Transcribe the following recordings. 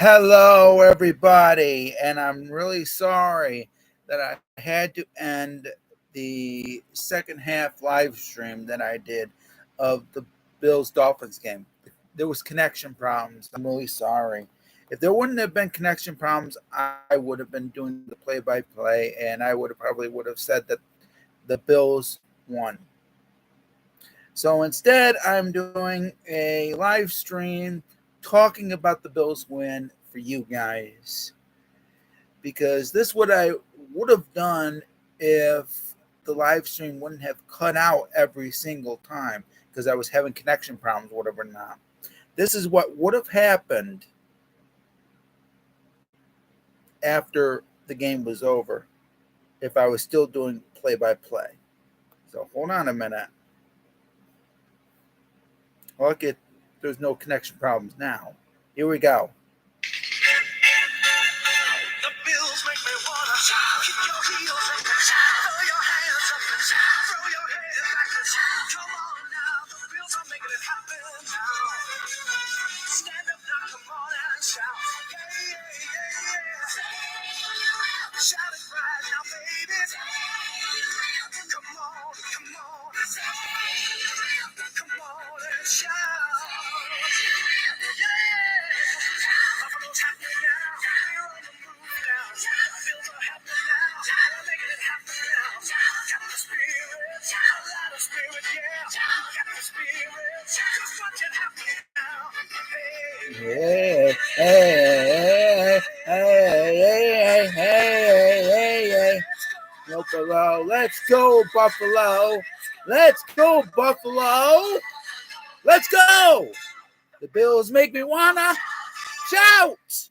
Hello, everybody, and I'm really sorry that I had to end the second half live stream that I did of the Bills Dolphins game. There was connection problems. I'm really sorry. If there wouldn't have been connection problems, I would have been doing the play-by-play, and I would have said that the Bills won. So instead, I'm doing a live stream talking about the Bills win for you guys because this what I would have done if the live stream wouldn't have cut out every single time because I was having connection problems, whatever not. This is what would have happened after the game was over if I was still doing play by play. So hold on a minute. Look at there's no connection problems now. Here we go. The Bills make me wanna shout. Kick your heels up and shout. Throw your hands up and shout. Throw your head back and shout. Come on now, the Bills are making it happen now. Stand up now, come on and shout. Yeah, yeah, yeah, yeah. Shout it right now, baby. Come on, come on. Come on and shout. Yeah. Buffalo's happy now. We're on the move now. The Bills are happy now. We're making it happen now. Got the spirit, a lot of spirit, yeah. Got the spirit, just watch it happen now. Hey, hey, hey, hey, hey, hey, hey, hey. Buffalo, let's go, Buffalo. Let's go, Buffalo. Let's go. The Bills make me wanna shout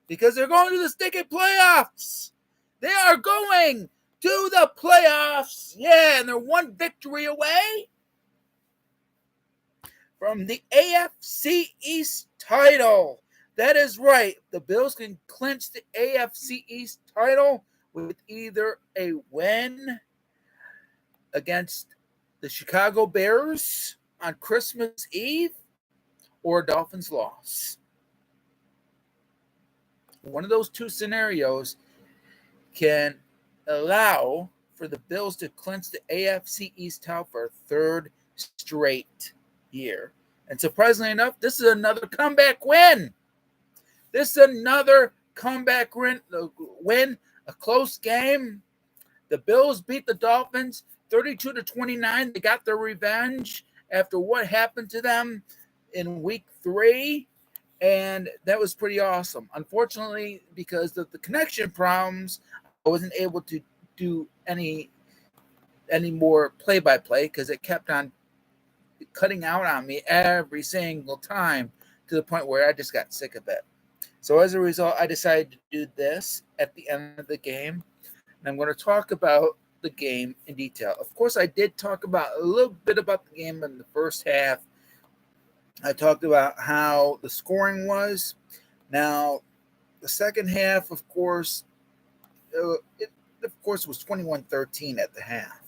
because they're going to the stinking playoffs. They are going to the playoffs. Yeah, and they're one victory away from the AFC East title. That is right. The Bills can clinch the AFC East title with either a win against the Chicago Bears on Christmas Eve or a Dolphins loss. One of those two scenarios can allow for the Bills to clinch the AFC East title for a third straight year. And surprisingly enough, this is another comeback win. This is another comeback win, a close game. The Bills beat the Dolphins 32-29. They got their revenge after what happened to them in week 3. And that was pretty awesome. Unfortunately, because of the connection problems, I wasn't able to do any more play-by-play because it kept on cutting out on me every single time to the point where I just got sick of it. So as a result, I decided to do this at the end of the game. And I'm going to talk about the game in detail. Of course, I did talk about a little bit about the game in the first half. I talked about how the scoring was. Now, the second half, of course, was 21-13 at the half.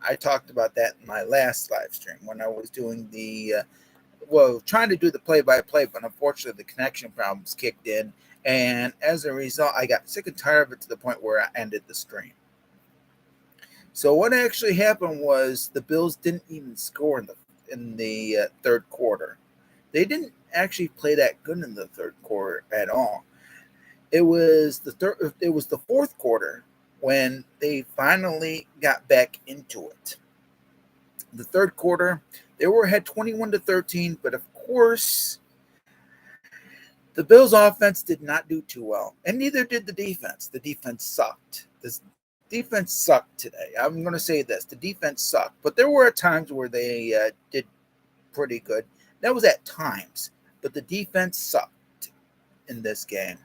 I talked about that in my last live stream when I was doing trying to do the play-by-play, but unfortunately the connection problems kicked in, and as a result, I got sick and tired of it to the point where I ended the stream. So what actually happened was the Bills didn't even score in the third quarter. They didn't actually play that good in the third quarter at all. It was the fourth quarter when they finally got back into it. The third quarter, they were ahead 21-13, but of course, the Bills' offense did not do too well, and neither did the defense. The defense sucked. The defense sucked today. I'm going to say this. The defense sucked, but there were times where they did pretty good. That was at times, but the defense sucked in this game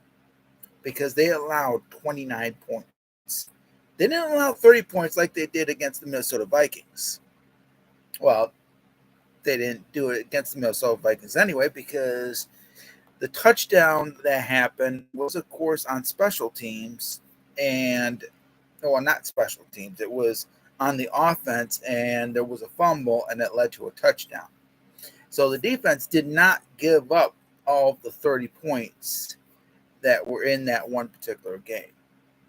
because they allowed 29 points. They didn't allow 30 points like they did against the Minnesota Vikings. Well, they didn't do it against the Minnesota Vikings anyway because the touchdown that happened was, of course, on special teams not special teams. It was on the offense, and there was a fumble, and it led to a touchdown. So the defense did not give up all of the 30 points that were in that one particular game.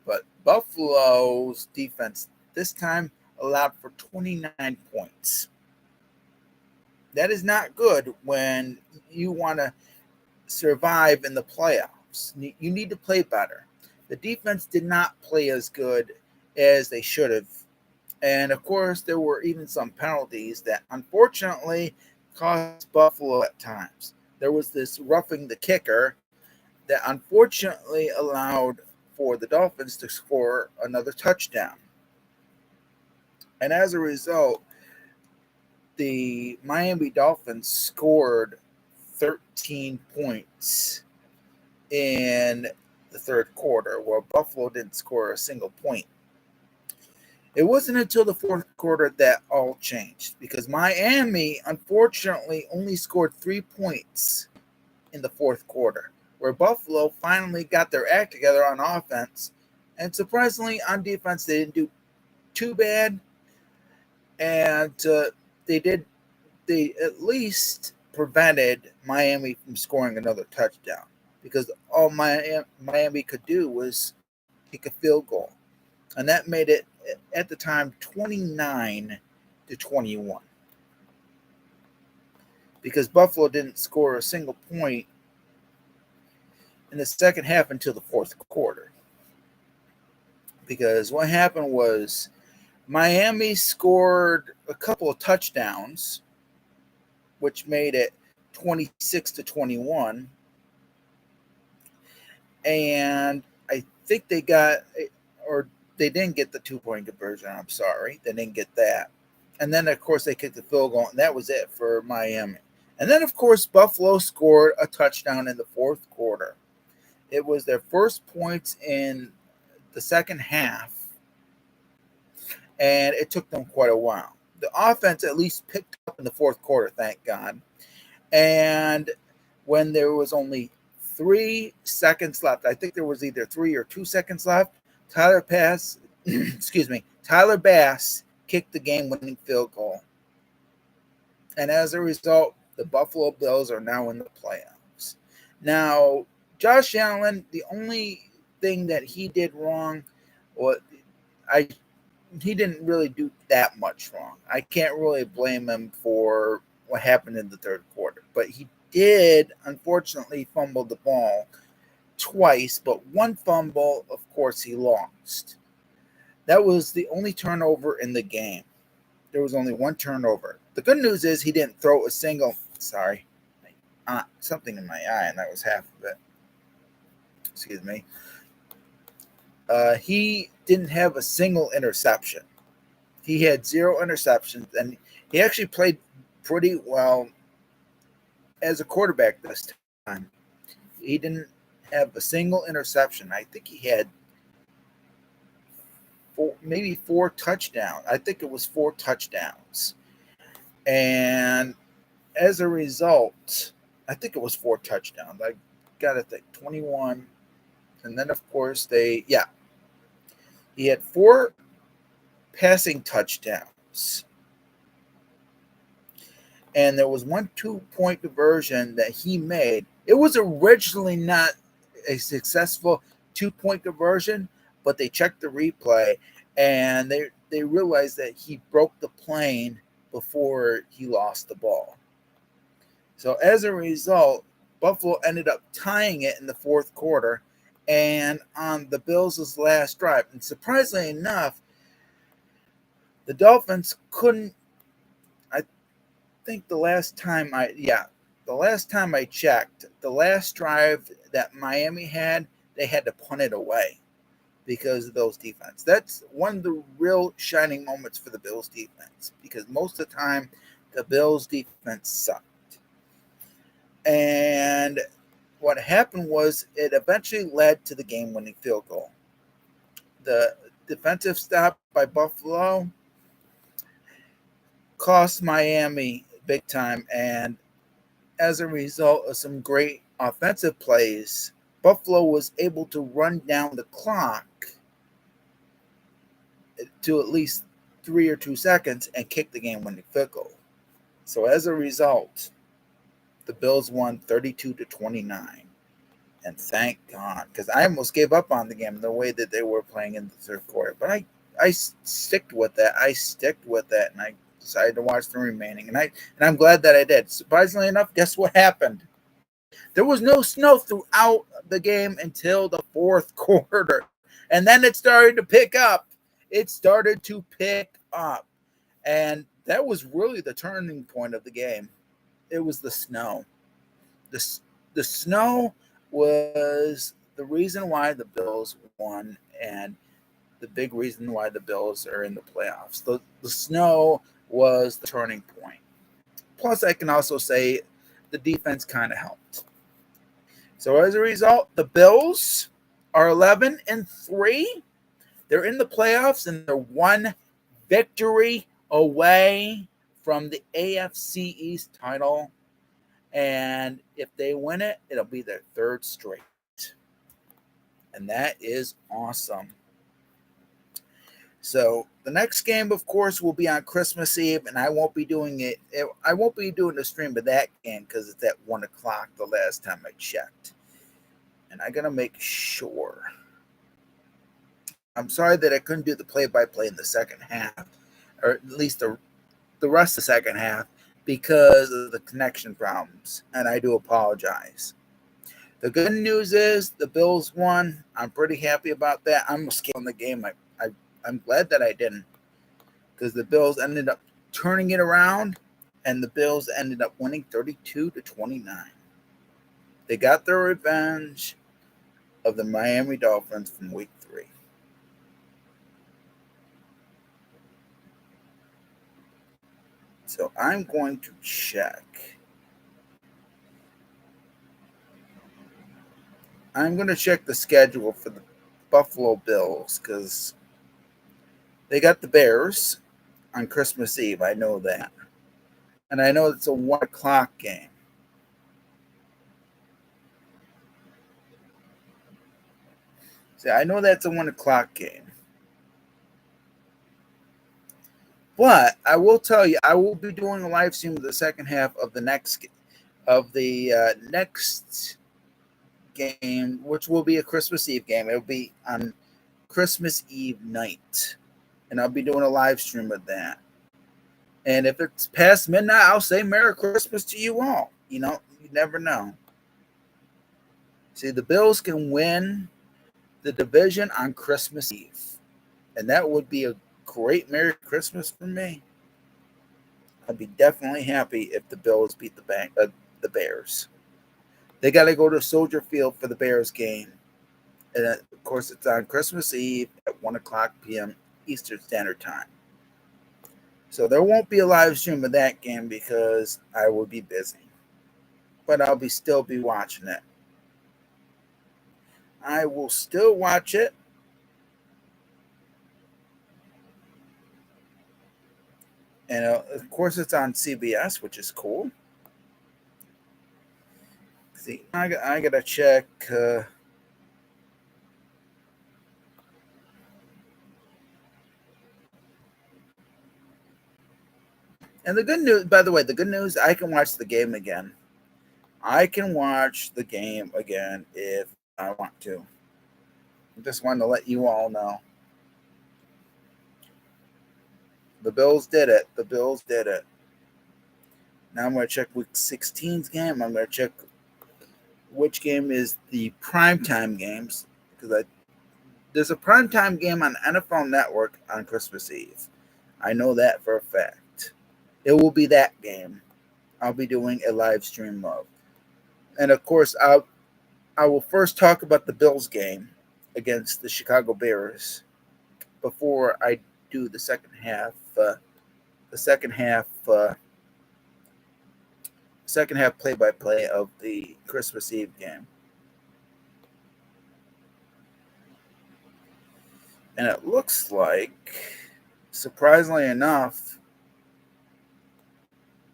But Buffalo's defense this time allowed for 29 points. That is not good when you want to survive in the playoffs. You need to play better. The defense did not play as good as they should have. And of course, there were even some penalties that unfortunately cost Buffalo at times. There was this roughing the kicker that unfortunately allowed for the Dolphins to score another touchdown. And as a result, the Miami Dolphins scored 13 points in the third quarter, while Buffalo didn't score a single point. It wasn't until the fourth quarter that all changed because Miami, unfortunately, only scored 3 points in the fourth quarter, where Buffalo finally got their act together on offense. And surprisingly, on defense, they didn't do too bad. And they at least prevented Miami from scoring another touchdown because all Miami could do was kick a field goal. And that made it, at the time, 29-21. Because Buffalo didn't score a single point in the second half until the fourth quarter. Because what happened was Miami scored a couple of touchdowns, which made it 26-21. And I think they got, or they didn't get the 2-point conversion. I'm sorry. They didn't get that. And then, of course, they kicked the field goal, and that was it for Miami. And then, of course, Buffalo scored a touchdown in the fourth quarter. It was their first points in the second half, and it took them quite a while. The offense at least picked up in the fourth quarter, thank God. And when there was only 3 seconds left, I think there was either 3 or 2 seconds left, Tyler Bass kicked the game-winning field goal. And as a result, the Buffalo Bills are now in the playoffs. Now, Josh Allen, the only thing that he did wrong, he didn't really do that much wrong. I can't really blame him for what happened in the third quarter. But he did, unfortunately, fumble the ball twice, but one fumble, of course, he lost. That was the only turnover in the game. There was only one turnover. The good news is he didn't throw a single, something in my eye, and that was half of it. Excuse me. He didn't have a single interception. He had 0 interceptions, and he actually played pretty well as a quarterback this time. He didn't have a single interception. I think he had maybe 4 touchdowns. I think it was 4 touchdowns. And as a result, I think it was 4 touchdowns. I got to think 21. And then, of course, he had 4 passing touchdowns. And there was one 2-point conversion that he made. It was originally not a successful 2-point conversion, but they checked the replay and they realized that he broke the plane before he lost the ball. So as a result, Buffalo ended up tying it in the fourth quarter and on the Bills' last drive. And surprisingly enough, the Dolphins couldn't, I think the last time I checked, the last drive that Miami had, they had to punt it away because of those defense. That's one of the real shining moments for the Bills defense because most of the time the Bills defense sucked. And what happened was it eventually led to the game-winning field goal. The defensive stop by Buffalo cost Miami big time, and as a result of some great offensive plays, Buffalo was able to run down the clock to at least 3 or 2 seconds and kick the game-winning field goal. So as a result, The Bills won 32-29. And thank God, because I almost gave up on the game the way that they were playing in the third quarter. But I sticked with that. And I decided to watch the remaining. And I'm glad that I did. Surprisingly enough, guess what happened? There was no snow throughout the game until the fourth quarter. And then it started to pick up. It started to pick up. And that was really the turning point of the game. It was the snow. The snow was the reason why the Bills won and the big reason why the Bills are in the playoffs. The snow was the turning point. Plus, I can also say the defense kind of helped. So as a result, the Bills are 11-3. They're in the playoffs and they're one victory away from the AFC East title. And if they win it, it'll be their third straight. And that is awesome. So the next game, of course, will be on Christmas Eve, and I won't be doing it. I won't be doing the stream of that game because it's at 1 o'clock the last time I checked. And I gotta make sure. I'm sorry that I couldn't do the play-by-play in the second half, or at least the rest of the second half, because of the connection problems, and I do apologize. The good news is the Bills won. I'm pretty happy about that. I'm scaling the game. I'm glad that I didn't, because the Bills ended up turning it around, and the Bills ended up winning 32-29. They got their revenge of the Miami Dolphins from week 3. So I'm going to check. I'm going to check the schedule for the Buffalo Bills because they got the Bears on Christmas Eve. I know that. And I know it's a 1 o'clock game. See, I know that's a 1 o'clock game. But I will tell you, I will be doing a live stream of the second half of the next game, which will be a Christmas Eve game. It'll be on Christmas Eve night. And I'll be doing a live stream of that. And if it's past midnight, I'll say Merry Christmas to you all. You know, you never know. See, the Bills can win the division on Christmas Eve. And that would be a great Merry Christmas for me. I'd be definitely happy if the Bills beat the Bears. They got to go to Soldier Field for the Bears game. And of course, it's on Christmas Eve at 1 o'clock p.m. Eastern Standard Time. So there won't be a live stream of that game because I will be busy. But I'll still be watching it. I will still watch it. And of course, it's on CBS, which is cool. See, I got to check. And the good news, by the way, I can watch the game again. I can watch the game again if I want to. I just wanted to let you all know. The Bills did it. Now I'm going to check Week 16's game. I'm going to check which game is the primetime games, because there's a primetime game on NFL Network on Christmas Eve. I know that for a fact. It will be that game. I'll be doing a live stream of. And of course, I will first talk about the Bills game against the Chicago Bears before I do the second half. Second half play-by-play of the Christmas Eve game. And it looks like, surprisingly enough,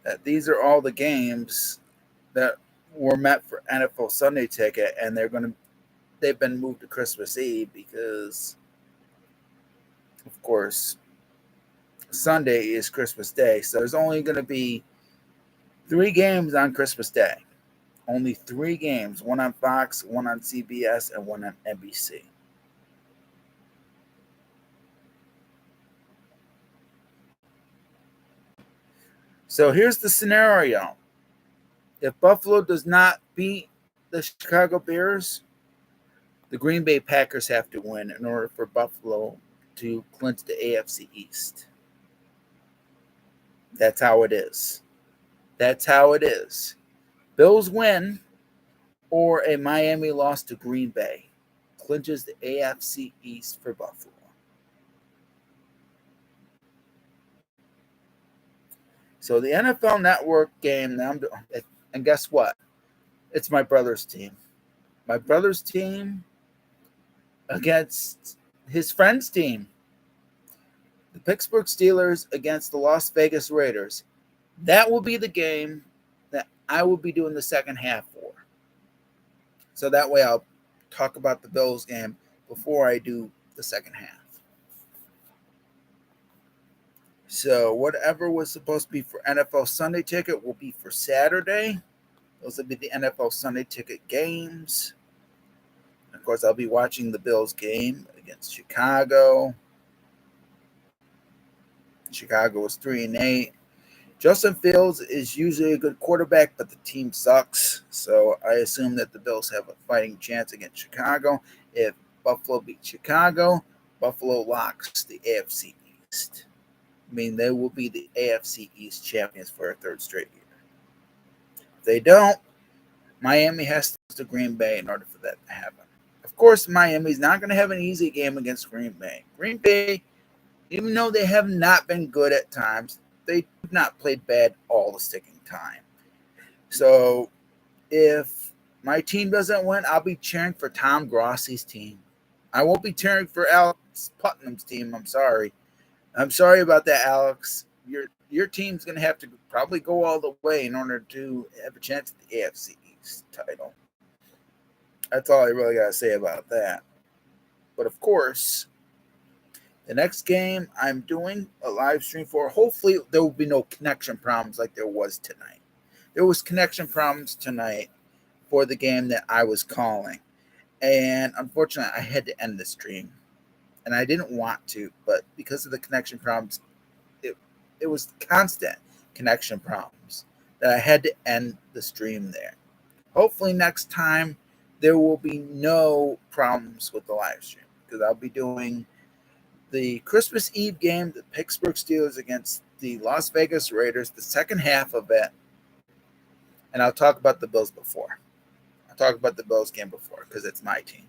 that these are all the games that were meant for NFL Sunday Ticket, and they've been moved to Christmas Eve because, of course, Sunday is Christmas Day. So there's only going to be 3 games on Christmas Day. Only 3 games. 1 on Fox, 1 on CBS, and 1 on NBC. So here's the scenario. If Buffalo does not beat the Chicago Bears, the Green Bay Packers have to win in order for Buffalo to clinch the AFC East. That's how it is. That's how it is. Bills win or a Miami loss to Green Bay clinches the AFC East for Buffalo. So the NFL Network game that I'm doing, and guess what? It's my brother's team. My brother's team against his friend's team. The Pittsburgh Steelers against the Las Vegas Raiders. That will be the game that I will be doing the second half for. So that way I'll talk about the Bills game before I do the second half. So whatever was supposed to be for NFL Sunday Ticket will be for Saturday. Those will be the NFL Sunday Ticket games. Of course, I'll be watching the Bills game against Chicago. Chicago is 3-8. Justin Fields is usually a good quarterback, but the team sucks. So I assume that the Bills have a fighting chance against Chicago. If Buffalo beats Chicago, Buffalo locks the AFC East. I mean, they will be the AFC East champions for a third straight year. If they don't, Miami has to lose to Green Bay in order for that to happen. Of course, Miami's not going to have an easy game against Green Bay. Green Bay, even though they have not been good at times, they have not played bad all the sticking time. So if my team doesn't win, I'll be cheering for Tom Grossi's team. I won't be cheering for Alex Putnam's team. I'm sorry. I'm sorry about that, Alex. Your team's going to have to probably go all the way in order to have a chance at the AFC East title. That's all I really got to say about that. But of course, the next game I'm doing a live stream for, hopefully there will be no connection problems like there was tonight. There was connection problems tonight for the game that I was calling. And unfortunately, I had to end the stream. And I didn't want to, but because of the connection problems, it was constant connection problems that I had to end the stream there. Hopefully next time there will be no problems with the live stream because I'll be doing the Christmas Eve game, the Pittsburgh Steelers against the Las Vegas Raiders, the second half of it. And I'll talk about the Bills before. I'll talk about the Bills game before because it's my team.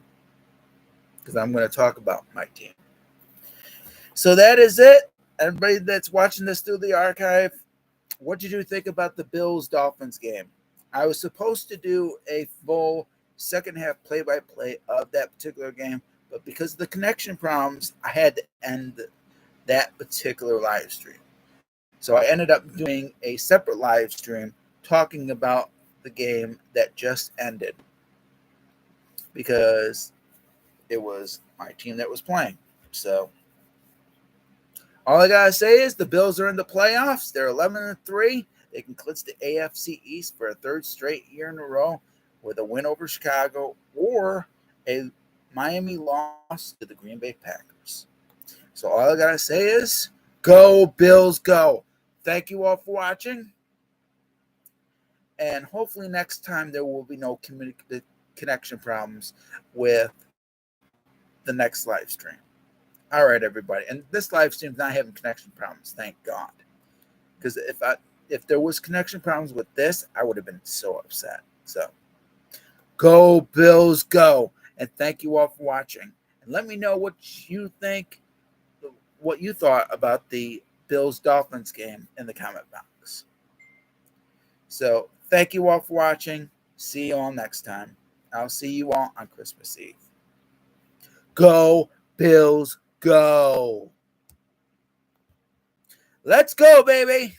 Because I'm going to talk about my team. So that is it. Everybody that's watching this through the archive, what did you think about the Bills-Dolphins game? I was supposed to do a full second half play-by-play of that particular game, but because of the connection problems, I had to end that particular live stream. So I ended up doing a separate live stream talking about the game that just ended because it was my team that was playing. So all I gotta say is the Bills are in the playoffs. They're 11-3. They can clinch the AFC East for a third straight year in a row with a win over Chicago or a Miami loss to the Green Bay Packers. So all I gotta say is go Bills, go. Thank you all for watching. And hopefully next time there will be no connection problems with the next live stream. All right, everybody. And this live stream is not having connection problems, thank God. Because if there was connection problems with this, I would have been so upset. So go Bills, go. And thank you all for watching. And let me know what you think, what you thought about the Bills-Dolphins game in the comment box. So thank you all for watching. See you all next time. I'll see you all on Christmas Eve. Go Bills, go. Let's go, baby.